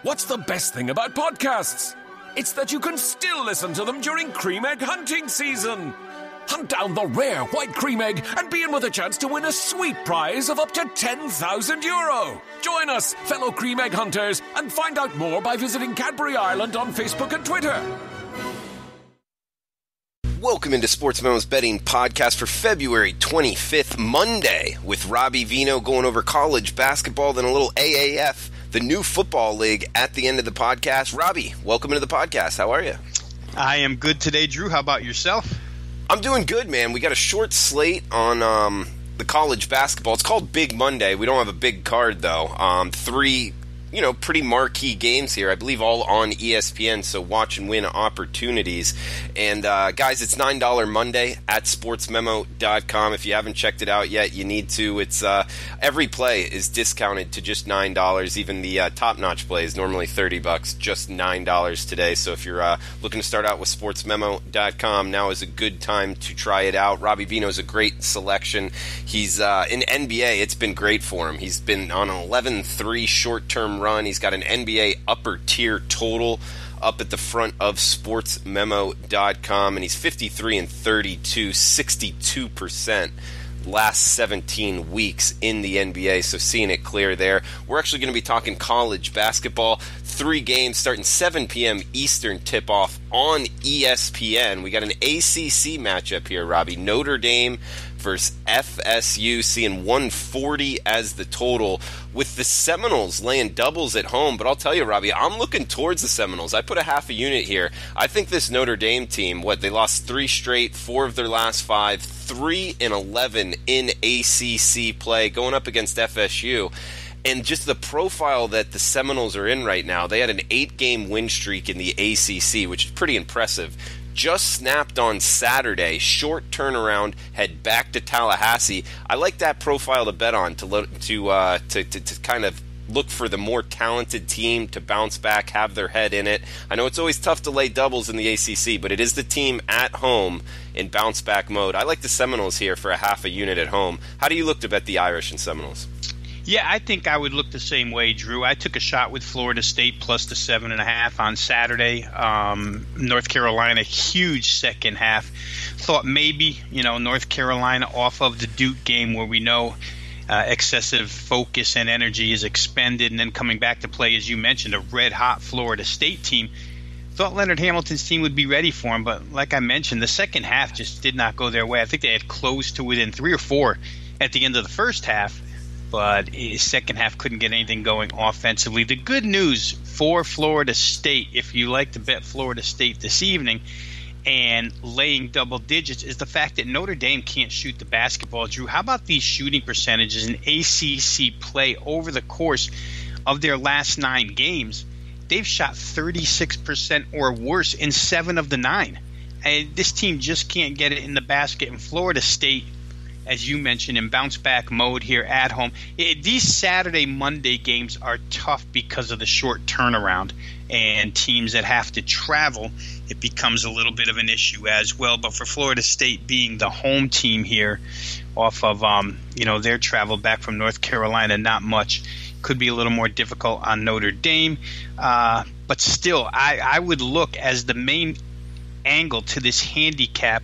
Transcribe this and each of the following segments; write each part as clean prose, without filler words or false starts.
What's the best thing about podcasts? It's that you can still listen to them during cream egg hunting season. Hunt down the rare white cream egg and be in with a chance to win a sweet prize of up to €10,000. Join us, fellow cream egg hunters, and find out more by visiting Cadbury Ireland on Facebook and Twitter. Welcome into Sportsmemo's betting podcast for February 25th, Monday, with Robbie Vino going over college basketball, then a little AAF, the new football league at the end of the podcast. Robbie, welcome into the podcast. How are you? I am good today, Drew. How about yourself? I'm doing good, man. We got a short slate on the college basketball. It's called Big Monday. We don't have a big card, though. Three pretty marquee games here. I believe all on ESPN, so watch and win opportunities. And, guys, it's $9 Monday at sportsmemo.com. If you haven't checked it out yet, you need to. It's every play is discounted to just $9. Even the top-notch play is normally $30, just $9 today. So if you're looking to start out with sportsmemo.com, now is a good time to try it out. Robbie Vino is a great selection. He's in NBA. It's been great for him. He's been on an 11-3 short-term run. He's got an NBA upper tier total up at the front of sportsmemo.com, and he's 53-32, 62% last 17 weeks in the NBA, so seeing it clear there. We're actually going to be talking college basketball. 3 games starting 7 p.m. Eastern tip-off on ESPN. We got an ACC matchup here, Robbie. Notre Dame versus FSU, seeing 140 as the total, with the Seminoles laying doubles at home. But I'll tell you, Robbie, I'm looking towards the Seminoles. I put a half a unit here. I think this Notre Dame team, they lost 3 straight, 4 of their last 5, 3-11 in ACC play, going up against FSU. And just the profile that the Seminoles are in right now, they had an 8-game win streak in the ACC, which is pretty impressive. Just snapped on Saturday, short turnaround, head back to Tallahassee. I like that profile to bet on to kind of look for the more talented team to bounce back, have their head in it. I know it's always tough to lay doubles in the ACC, but it is the team at home in bounce back mode. I like the Seminoles here for a half a unit at home. How do you look to bet the Irish and Seminoles? Yeah, I think I would look the same way, Drew. I took a shot with Florida State plus the 7.5 on Saturday. North Carolina, huge second half. Thought maybe, North Carolina off of the Duke game where we know excessive focus and energy is expended, and then coming back to play, as you mentioned, a red-hot Florida State team. Thought Leonard Hamilton's team would be ready for him, but like I mentioned, the second half just did not go their way. I think they had closed to within 3 or 4 at the end of the first half, but second half couldn't get anything going offensively. The good news for Florida State, if you like to bet Florida State this evening and laying double digits, is the fact that Notre Dame can't shoot the basketball. Drew, how about these shooting percentages in ACC play over the course of their last 9 games? They've shot 36% or worse in 7 of the 9. And this team just can't get it in the basket. And Florida State, as you mentioned, in bounce-back mode here at home. These Saturday, Monday games are tough because of the short turnaround, and teams that have to travel, it becomes a little bit of an issue as well. But for Florida State being the home team here off of their travel back from North Carolina, not much. Could be a little more difficult on Notre Dame. But still, I would look as the main angle to this handicap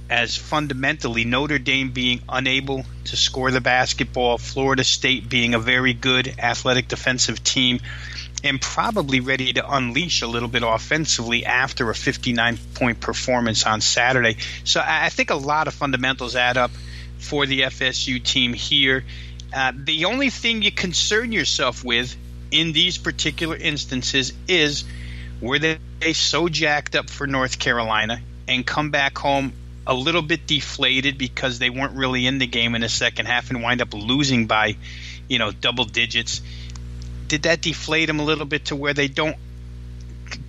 as fundamentally Notre Dame being unable to score the basketball, Florida State being a very good athletic defensive team, and probably ready to unleash a little bit offensively after a 59-point performance on Saturday. So I think a lot of fundamentals add up for the FSU team here. The only thing you concern yourself with in these particular instances is, were they so jacked up for North Carolina and come back home a little bit deflated because they weren't really in the game in the second half and wind up losing by, double digits? Did that deflate them a little bit to where they don't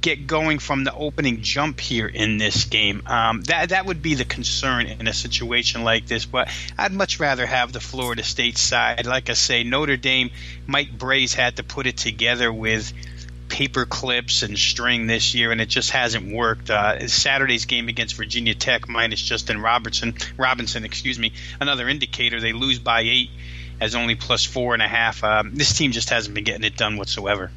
get going from the opening jump here in this game? That would be the concern in a situation like this, but I'd much rather have the Florida State side. Like I say, Notre Dame, Mike Bray's had to put it together with paper clips and string this year, and it just hasn't worked. Saturday's game against Virginia Tech minus Justin Robinson, another indicator. They lose by 8 as only plus 4.5. This team just hasn't been getting it done whatsoever.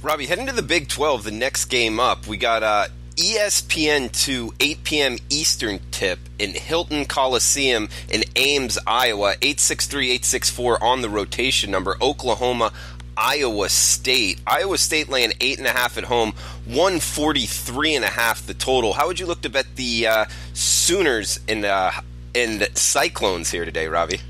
Robbie, heading to the Big 12, the next game up, we got ESPN 2, 8 p.m. Eastern tip in Hilton Coliseum in Ames, Iowa, 863-864 on the rotation number, Oklahoma, Iowa State. Iowa State laying 8.5 at home, 143.5 the total. How would you look to bet the Sooners and Cyclones here today, Robbie?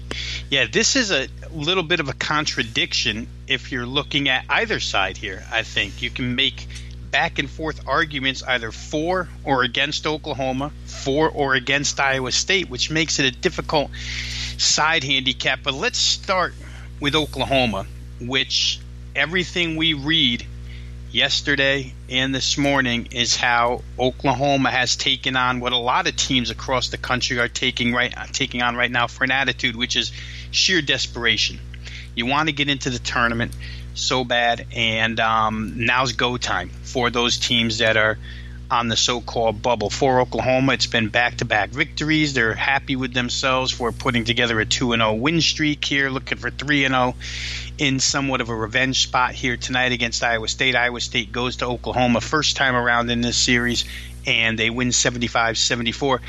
Yeah, this is a little bit of a contradiction if you're looking at either side here. I think you can make back and forth arguments either for or against Oklahoma, for or against Iowa State, which makes it a difficult side handicap. But let's start with Oklahoma, which everything we read yesterday and this morning is how Oklahoma has taken on what a lot of teams across the country are taking on right now for an attitude, which is sheer desperation. You want to get into the tournament so bad, and now's go time for those teams that are on the so-called bubble. For Oklahoma, it's been back-to-back victories. They're happy with themselves for putting together a 2-0 win streak here, looking for 3-0 in somewhat of a revenge spot here tonight against Iowa State. Iowa State goes to Oklahoma first time around in this series, and they win 75-74.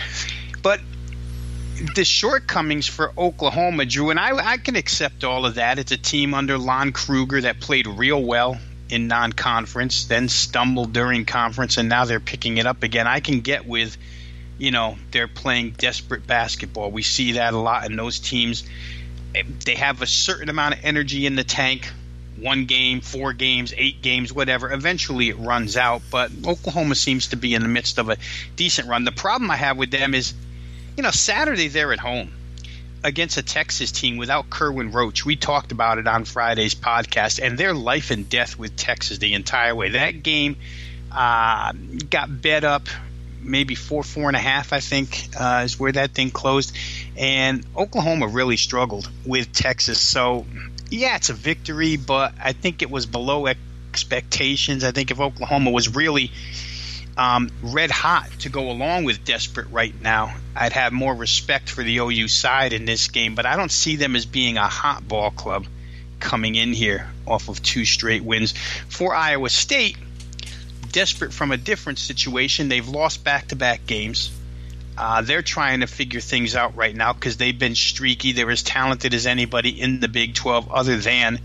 But the shortcomings for Oklahoma, Drew, and I can accept all of that. It's a team under Lon Kruger that played real well in non-conference, then stumbled during conference, and now they're picking it up again. I can get with, they're playing desperate basketball. We see that a lot in those teams. They have a certain amount of energy in the tank, 1 game, 4 games, 8 games, whatever. Eventually it runs out, but Oklahoma seems to be in the midst of a decent run. The problem I have with them is, Saturday they're at home against a Texas team without Kerwin Roach. We talked about it on Friday's podcast, and they're life and death with Texas the entire way. That game got bet up maybe 4.5, I think, is where that thing closed. And Oklahoma really struggled with Texas. So, yeah, it's a victory, but I think it was below expectations. I think if Oklahoma was really red hot to go along with desperate right now, I'd have more respect for the OU side in this game. But I don't see them as being a hot ball club coming in here off of 2 straight wins. For Iowa State, desperate from a different situation. They've lost back-to-back games. They're trying to figure things out right now because they've been streaky. They're as talented as anybody in the Big 12 other than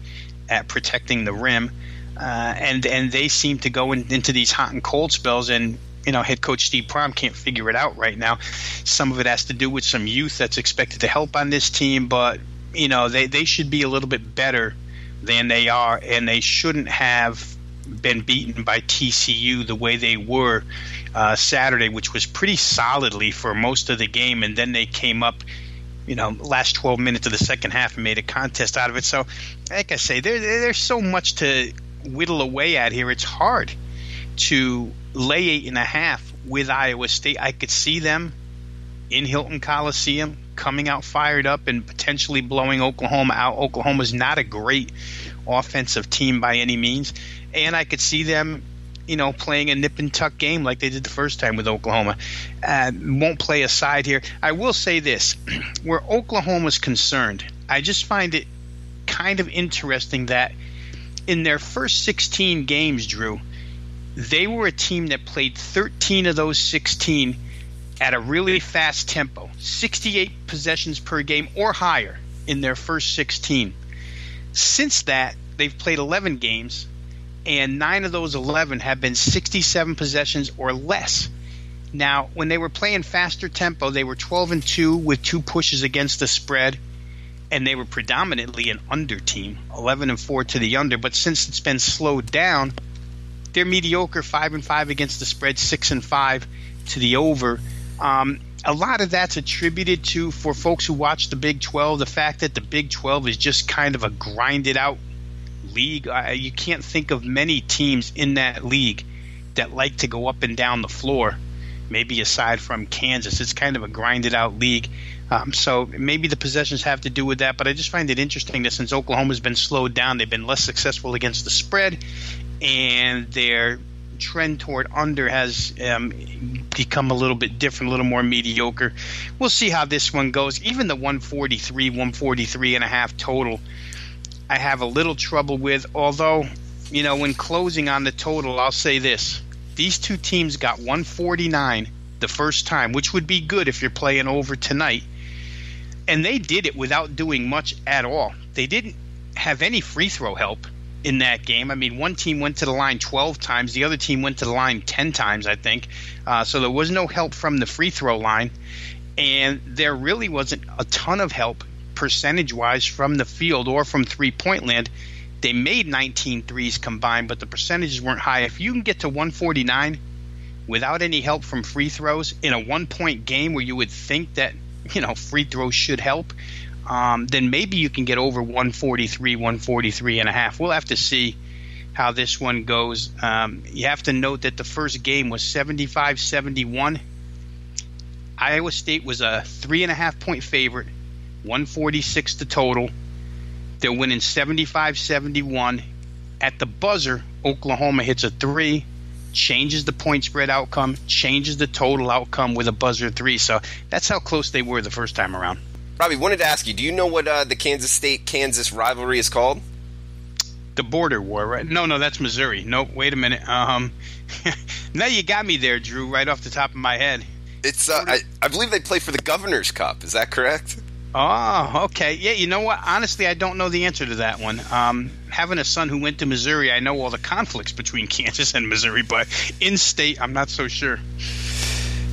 at protecting the rim. And they seem to go into these hot and cold spells, and head coach Steve Prohm can't figure it out right now. Some of it has to do with some youth that's expected to help on this team, but they should be a little bit better than they are, and they shouldn't have been beaten by TCU the way they were Saturday, which was pretty solidly for most of the game, and then they came up last 12 minutes of the second half and made a contest out of it. So like I say, there's so much to whittle away at here. It's hard to lay 8.5 with Iowa State. I could see them in Hilton Coliseum coming out fired up and potentially blowing Oklahoma out. Oklahoma's not a great offensive team by any means, and I could see them playing a nip and tuck game like they did the first time with Oklahoma. Won't play a side here. I will say this, where Oklahoma's concerned, I just find it kind of interesting that in their first 16 games, Drew, they were a team that played 13 of those 16 at a really fast tempo, 68 possessions per game or higher in their first 16. Since that, they've played 11 games, and 9 of those 11 have been 67 possessions or less. Now, when they were playing faster tempo, they were 12-2 with 2 pushes against the spread, and they were predominantly an under team, 11-4 to the under. But since it's been slowed down, they're mediocre, 5-5 against the spread, 6-5 to the over. A lot of that's attributed to, for folks who watch the Big 12, the fact that the Big 12 is just kind of a grinded-out league. You can't think of many teams in that league that like to go up and down the floor, maybe aside from Kansas. It's kind of a grinded-out league. So maybe the possessions have to do with that, but I just find it interesting that since Oklahoma's been slowed down, they've been less successful against the spread, and their trend toward under has become a little bit different, a little more mediocre. We'll see how this one goes. Even the 143.5 total, I have a little trouble with, although when closing on the total, I'll say this. These two teams got 149 the first time, which would be good if you're playing over tonight. And they did it without doing much at all. They didn't have any free throw help in that game. I mean, one team went to the line 12 times. The other team went to the line 10 times, I think. So there was no help from the free throw line. And there really wasn't a ton of help percentage-wise from the field or from three-point land. They made 19 threes combined, but the percentages weren't high. If you can get to 149 without any help from free throws in a one-point game where you would think that, free throws should help, then maybe you can get over 143 and a half. We'll have to see how this one goes. You have to note that the first game was 75-71. Iowa State was a 3.5-point favorite, 146 the total. They're winning 75-71. At the buzzer, Oklahoma hits a three, changes the point spread outcome, changes the total outcome with a buzzer three. So that's how close they were the first time around. Robbie, wanted to ask you, do you know what the Kansas State-Kansas rivalry is called? The border war, right? No, that's Missouri. Nope, wait a minute. Now you got me there, Drew, right off the top of my head. It's I believe they play for the Governor's Cup. Is that correct? Oh, okay. Yeah, you know what? Honestly, I don't know the answer to that one. Having a son who went to Missouri, I know all the conflicts between Kansas and Missouri, but in-state, I'm not so sure.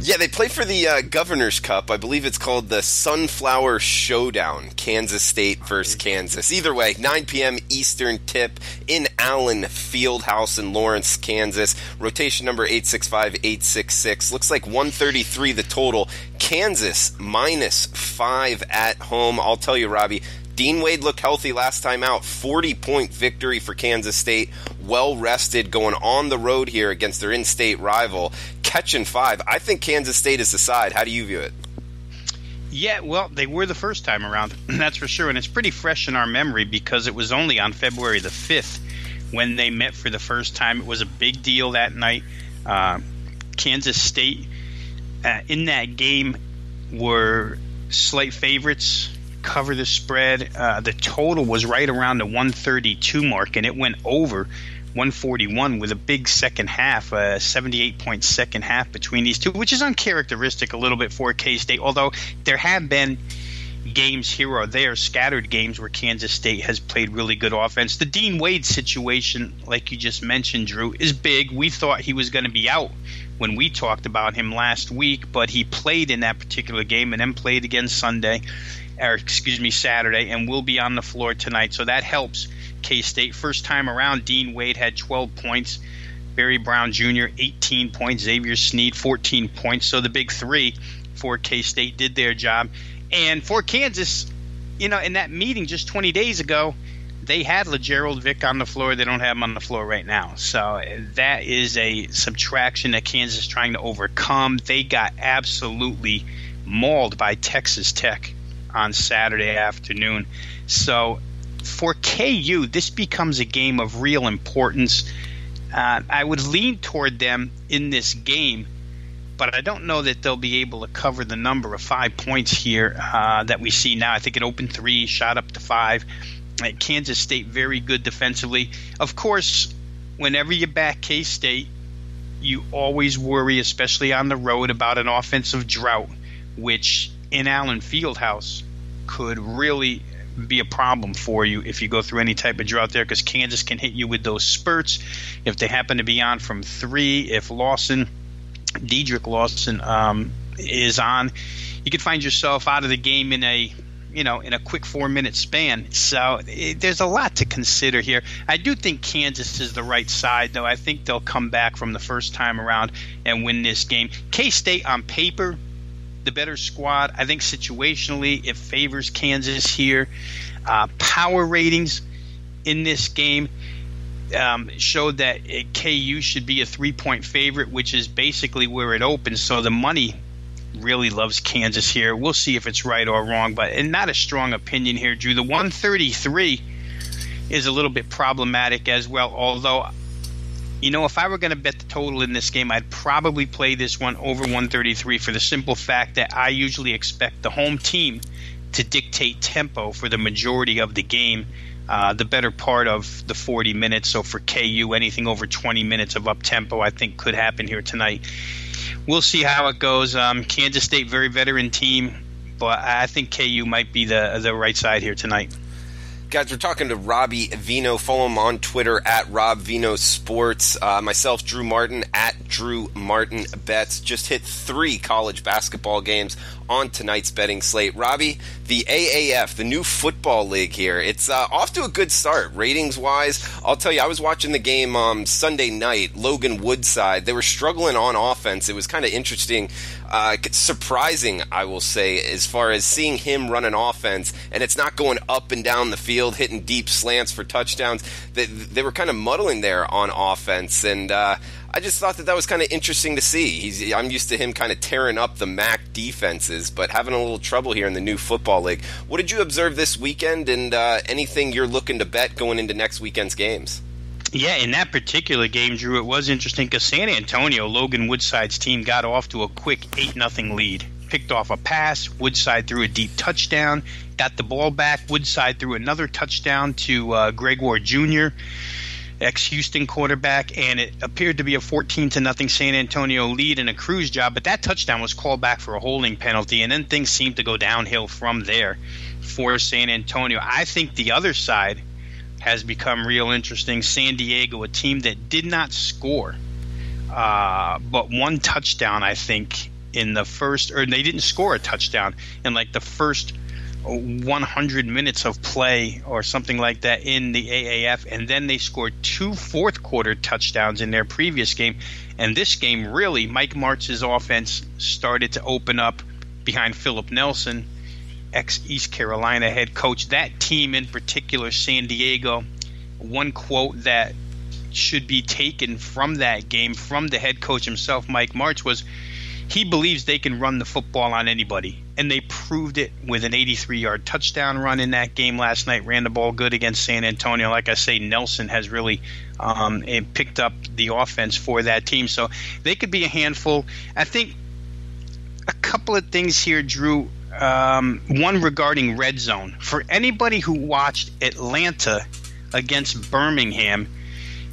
Yeah, they play for the Governor's Cup. I believe it's called the Sunflower Showdown, Kansas State versus Kansas. Either way, 9 p.m. Eastern tip in Allen Fieldhouse in Lawrence, Kansas. Rotation number 865-866. Looks like 133 the total. Kansas -5 at home. I'll tell you, Robbie, Dean Wade looked healthy last time out. 40-point victory for Kansas State. Well rested, going on the road here against their in-state rival. Catching 5. I think Kansas State is the side. How do you view it? Yeah, well, they were the first time around, that's for sure. And it's pretty fresh in our memory because it was only on February the 5th when they met for the first time. It was a big deal that night. Kansas State in that game were slight favorites. Cover the spread. The total was right around the 132 mark, and it went over 141 with a big second half, a 78-point second half between these two, which is uncharacteristic a little bit for K-State, although there have been games here or there, scattered games, where Kansas State has played really good offense. The Dean Wade situation, like you just mentioned, Drew, is big. We thought he was going to be out when we talked about him last week, but he played in that particular game and then played again Saturday, and will be on the floor tonight. So that helps K-State. First time around, Dean Wade had 12 points. Barry Brown Jr., 18 points. Xavier Sneed, 14 points. So the big three for K-State did their job. And for Kansas, in that meeting just 20 days ago, they had LeGerald Vick on the floor. They don't have him on the floor right now. So that is a subtraction that Kansas is trying to overcome. They got absolutely mauled by Texas Tech on Saturday afternoon. So for KU, this becomes a game of real importance. I would lean toward them in this game, but I don't know that they'll be able to cover the number of 5 points here that we see now. I think it opened 3, shot up to 5. Kansas State very good defensively. Of course, whenever you back K-State, you always worry, especially on the road, about an offensive drought, which in Allen Fieldhouse could really be a problem for you if you go through any type of drought there, because Kansas can hit you with those spurts if they happen to be on from 3. If Dedrick Lawson is on, you could find yourself out of the game in a quick 4-minute span. So there's a lot to consider here. I do think Kansas is the right side, though. I think they'll come back from the first time around and win this game. K-State on paper, the better squad. I think situationally it favors Kansas here. Power ratings in this game showed that KU should be a 3-point favorite, which is basically where it opens. So the money really loves Kansas here. We'll see if it's right or wrong, but not a strong opinion here, Drew. The 133 is a little bit problematic as well, although if I were going to bet the total in this game, I'd probably play this one over 133 for the simple fact that I usually expect the home team to dictate tempo for the majority of the game. the better part of the 40 minutes. So for KU, anything over 20 minutes of up-tempo I think could happen here tonight. We'll see how it goes. Kansas State, very veteran team, but I think KU might be the right side here tonight. Guys, we're talking to Robbie Vino. Follow him on Twitter at Rob Vino Sports. Myself, Drew Martin at Drew Martin Bets. Just hit 3 college basketball games on tonight's betting slate. Robbie, the AAF, the new football league here, it's off to a good start ratings-wise. I'll tell you, I was watching the game Sunday night, Logan Woodside. They were struggling on offense. It was kind of interesting, surprising, I will say, as far as seeing him run an offense, and it's not going up and down the field, hitting deep slants for touchdowns. They were kind of muddling there on offense, and I just thought that was kind of interesting to see. I'm used to him kind of tearing up the MAC defenses, but having a little trouble here in the new football league. What did you observe this weekend, and anything you're looking to bet going into next weekend's games? Yeah, in that particular game, Drew, it was interesting because San Antonio, Logan Woodside's team, got off to a quick 8-0 lead. Picked off a pass, Woodside threw a deep touchdown, got the ball back, Woodside threw another touchdown to Greg Ward Jr., ex-Houston quarterback, and it appeared to be a 14-0 San Antonio lead in a cruise job, but that touchdown was called back for a holding penalty, and then things seemed to go downhill from there for San Antonio. I think the other side has become real interesting. San Diego, a team that did not score, but one touchdown, I think, in the first, or they didn't score a touchdown in like the first 100 minutes of play or something like that in the AAF, and then they scored 2 fourth-quarter touchdowns in their previous game. And this game, really, Mike Martz's offense started to open up behind Philip Nelson, ex-East Carolina head coach. That team in particular, San Diego, one quote that should be taken from that game from the head coach himself, Mike Martz, was he believes they can run the football on anybody. And they proved it with an 83-yard touchdown run in that game last night, ran the ball good against San Antonio. Like I say, Nelson has really picked up the offense for that team. So they could be a handful. I think a couple of things here, Drew. One regarding red zone. For anybody who watched Atlanta against Birmingham,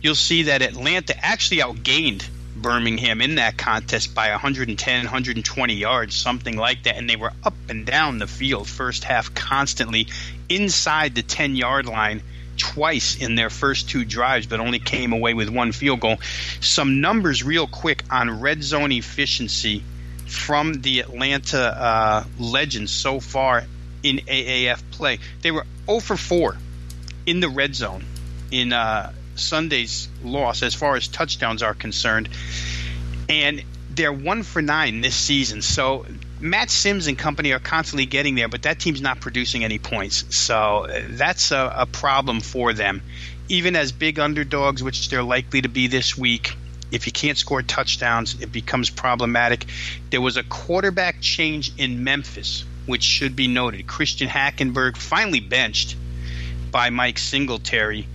you'll see that Atlanta actually outgained Birmingham in that contest by 110, 120 yards, something like that, and they were up and down the field first half constantly inside the 10-yard line twice in their first 2 drives, but only came away with 1 field goal. Some numbers real quick on red zone efficiency from the Atlanta Legends so far in AAF play. They were 0 for 4 in the red zone in Sunday's loss as far as touchdowns are concerned, and they're 1 for 9 this season. So Matt Sims and company are constantly getting there, but that team's not producing any points. So that's a problem for them. Even as big underdogs, which they're likely to be this week, if you can't score touchdowns, it becomes problematic. There was a quarterback change in Memphis, which should be noted. Christian Hackenberg finally benched by Mike Singletary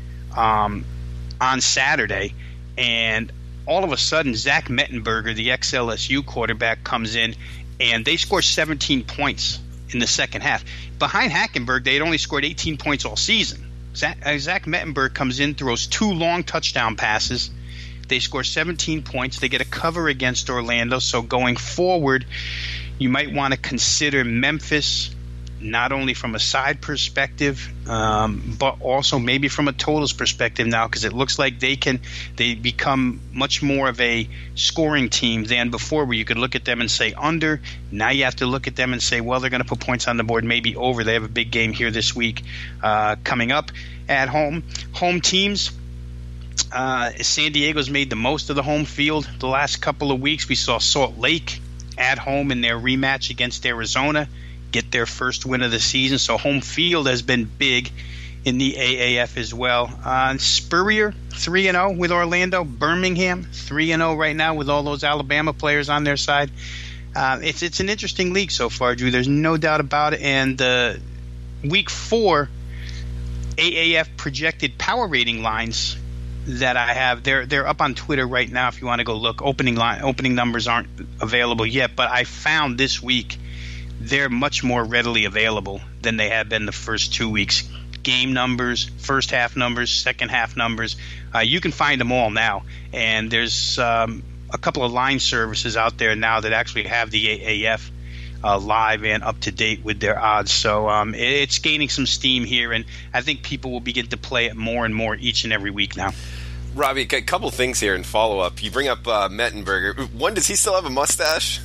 on Saturday, and all of a sudden Zach Mettenberger, the ex-LSU quarterback, comes in, and they score 17 points in the second half. Behind Hackenberg, they had only scored 18 points all season. Zach Mettenberg comes in, throws 2 long touchdown passes. They score 17 points. They get a cover against Orlando. So going forward, you might want to consider Memphis, not only from a side perspective, but also maybe from a totals perspective now, because it looks like they become much more of a scoring team than before, where you could look at them and say under. Now you have to look at them and say, well, they're going to put points on the board, maybe over. They have a big game here this week coming up at home. Home teams. San Diego's made the most of the home field the last couple of weeks. We saw Salt Lake at home in their rematch against Arizona get their first win of the season. So home field has been big in the AAF as well. Spurrier 3-0 with Orlando. Birmingham 3-0 right now with all those Alabama players on their side. It's an interesting league so far, Drew. There's no doubt about it. And week 4 AAF projected power rating lines that I have, they're up on Twitter right now if you want to go look. Opening numbers aren't available yet, but I found this week they're much more readily available than they have been the first 2 weeks. game numbers, first half numbers, second half numbers. You can find them all now. And there's a couple of line services out there now that actually have the AAF live and up to date with their odds. So it's gaining some steam here, and I think people will begin to play it more and more each and every week now. Robbie, a couple things here in follow-up. You bring up Mettenberger. One, does he still have a mustache?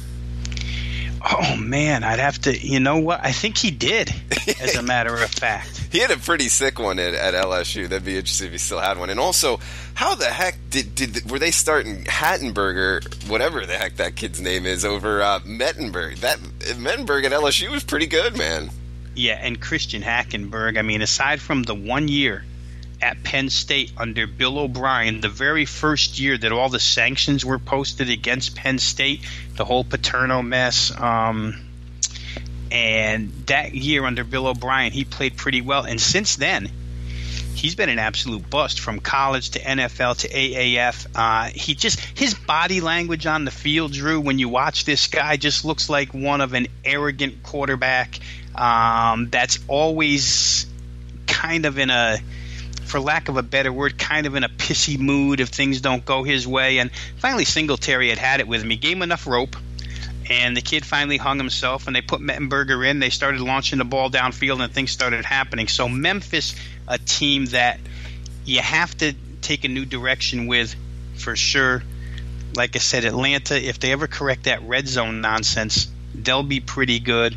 Oh, man, I'd have to – you know what? I think he did, as a matter of fact. He had a pretty sick one at LSU. That'd be interesting if he still had one. And also, how the heck were they starting Hattenberger, whatever the heck that kid's name is, over Mettenberg? Mettenberg at LSU was pretty good, man. Yeah, and Christian Hackenberg, I mean, aside from the 1 year at Penn State under Bill O'Brien, the very first year that all the sanctions were posted against Penn State, the whole Paterno mess, and that year under Bill O'Brien, he played pretty well. And since then, he's been an absolute bust from college to NFL to AAF. His body language on the field, Drew, when you watch this guy, just looks like one of an arrogant quarterback that's always kind of in a, for lack of a better word, kind of in a pissy mood if things don't go his way. And finally, Singletary had it with him. He gave him enough rope, and the kid finally hung himself, and they put Mettenberger in. They started launching the ball downfield, and things started happening. So Memphis, a team that you have to take a new direction with for sure. Like I said, Atlanta, if they ever correct that red zone nonsense, they'll be pretty good.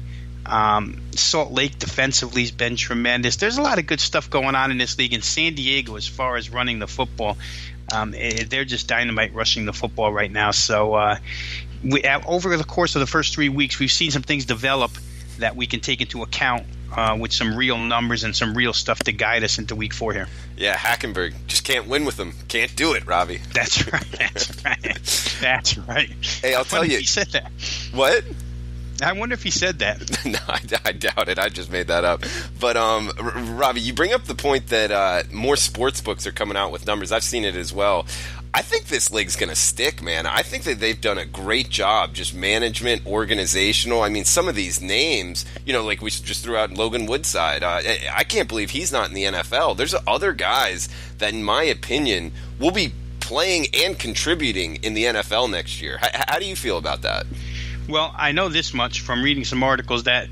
Salt Lake defensively has been tremendous. There's a lot of good stuff going on in this league. And San Diego, as far as running the football, they're just dynamite rushing the football right now. So over the course of the first 3 weeks, we've seen some things develop that we can take into account with some real numbers and some real stuff to guide us into week 4 here. Yeah, Hackenberg just can't win with them. Can't do it, Robbie. That's right. That's right. Hey, I'll tell you. He said that. What? I wonder if he said that. No, I doubt it. I just made that up. But, Robbie, you bring up the point that more sports books are coming out with numbers. I've seen it as well. I think this league's going to stick, man. I think that they've done a great job, just management, organizational. I mean, some of these names, like we just threw out Logan Woodside. I can't believe he's not in the NFL. There's other guys that, in my opinion, will be playing and contributing in the NFL next year. How do you feel about that? Well, I know this much from reading some articles that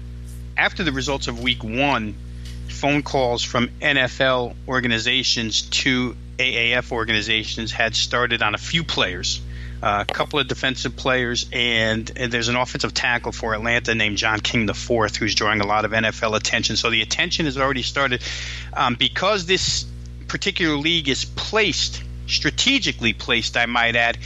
after the results of week 1, phone calls from NFL organizations to AAF organizations had started on a few players, a couple of defensive players, and there's an offensive tackle for Atlanta named John King IV who's drawing a lot of NFL attention. So the attention has already started because this particular league is strategically placed, I might add,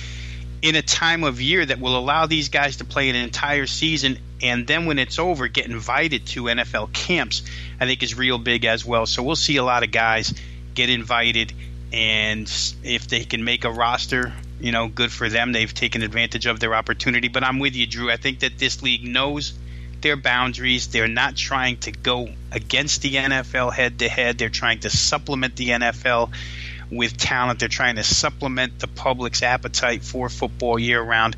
in a time of year that will allow these guys to play an entire season, and then when it's over, get invited to NFL camps, I think is real big as well. So we'll see a lot of guys get invited, and if they can make a roster, good for them. They've taken advantage of their opportunity. But I'm with you, Drew. I think that this league knows their boundaries. They're not trying to go against the NFL head-to-head. They're trying to supplement the NFL with talent. They're trying to supplement the public's appetite for football year-round.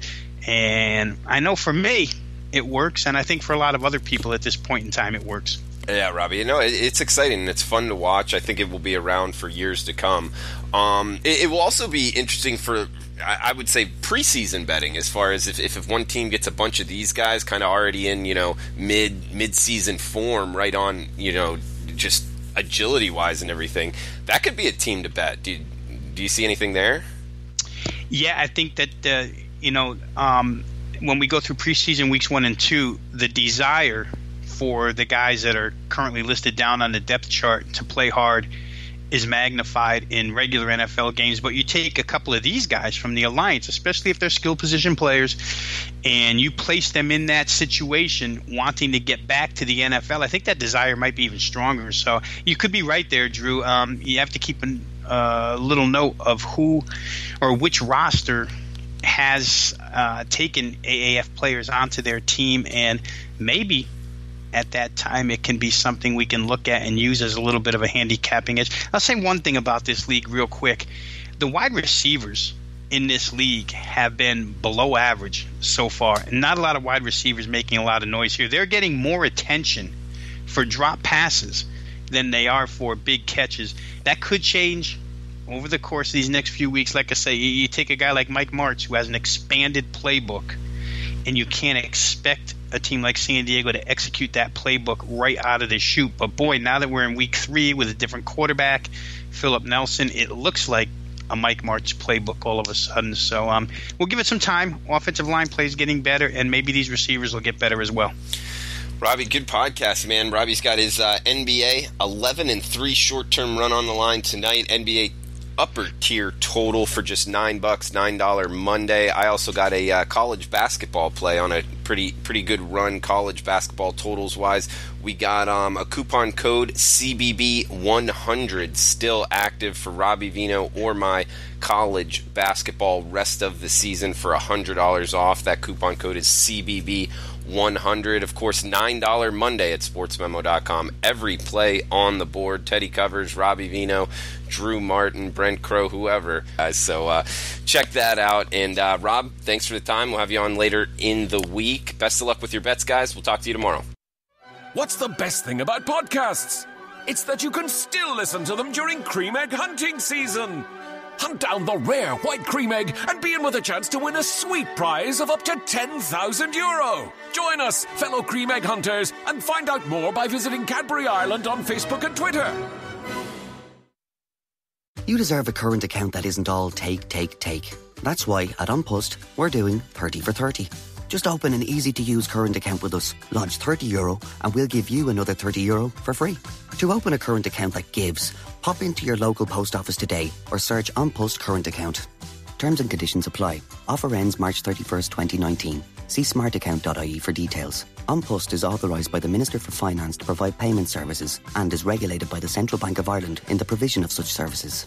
And I know for me it works, and I think for a lot of other people at this point in time it works. Yeah, Robbie, it's exciting and it's fun to watch. I think it will be around for years to come. It will also be interesting for, I would say, preseason betting, as far as if one team gets a bunch of these guys kind of already in, mid-season form, right on, just agility-wise and everything. That could be a team to bet. Do you see anything there? Yeah, I think that, when we go through preseason weeks 1 and 2, the desire for the guys that are currently listed down on the depth chart to play hard is magnified in regular NFL games. But you take a couple of these guys from the Alliance, especially if they're skill position players, and you place them in that situation wanting to get back to the NFL, I think that desire might be even stronger. So you could be right there, Drew. You have to keep a little note of who or which roster has taken AAF players onto their team, and maybe at that time it can be something we can look at and use as a little bit of a handicapping edge. I'll say one thing about this league real quick. The wide receivers in this league have been below average so far, and not a lot of wide receivers making a lot of noise here. They're getting more attention for drop passes than they are for big catches. That could change over the course of these next few weeks. Like I say, you take a guy like Mike Martz, who has an expanded playbook, and you can't expect a team like San Diego to execute that playbook right out of the chute. But boy, now that we're in week 3 with a different quarterback, Philip Nelson, it looks like a Mike Martz playbook all of a sudden. So we'll give it some time. Offensive line plays getting better, and maybe these receivers will get better as well. Robbie, good podcast, man. Robbie's got his NBA 11-3 short-term run on the line tonight. NBA upper tier total for just $9 Monday. I also got a college basketball play on a pretty good run college basketball totals wise. We got a coupon code CBB100 still active for Robbie Vino or my college basketball rest of the season for $100 off. That coupon code is CBB100. Of course, $9 Monday at sportsmemo.com. Every play on the board. Teddy Covers, Robbie Vino, Drew Martin, Brent Crow, whoever. So check that out. And Rob, thanks for the time. We'll have you on later in the week. Best of luck with your bets, guys. We'll talk to you tomorrow. What's the best thing about podcasts? It's that you can still listen to them during cream egg hunting season. Hunt down the rare white cream egg and be in with a chance to win a sweet prize of up to €10,000. Join us, fellow cream egg hunters, and find out more by visiting Cadbury Ireland on Facebook and Twitter. You deserve a current account that isn't all take. That's why at Unpost, we're doing 30 for 30. Just open an easy-to-use current account with us, lodge €30, and we'll give you another €30 for free. To open a current account that gives, pop into your local post office today or search Unpost Current Account. Terms and conditions apply. Offer ends March 31st, 2019. See smartaccount.ie for details. Unpost is authorised by the Minister for Finance to provide payment services and is regulated by the Central Bank of Ireland in the provision of such services.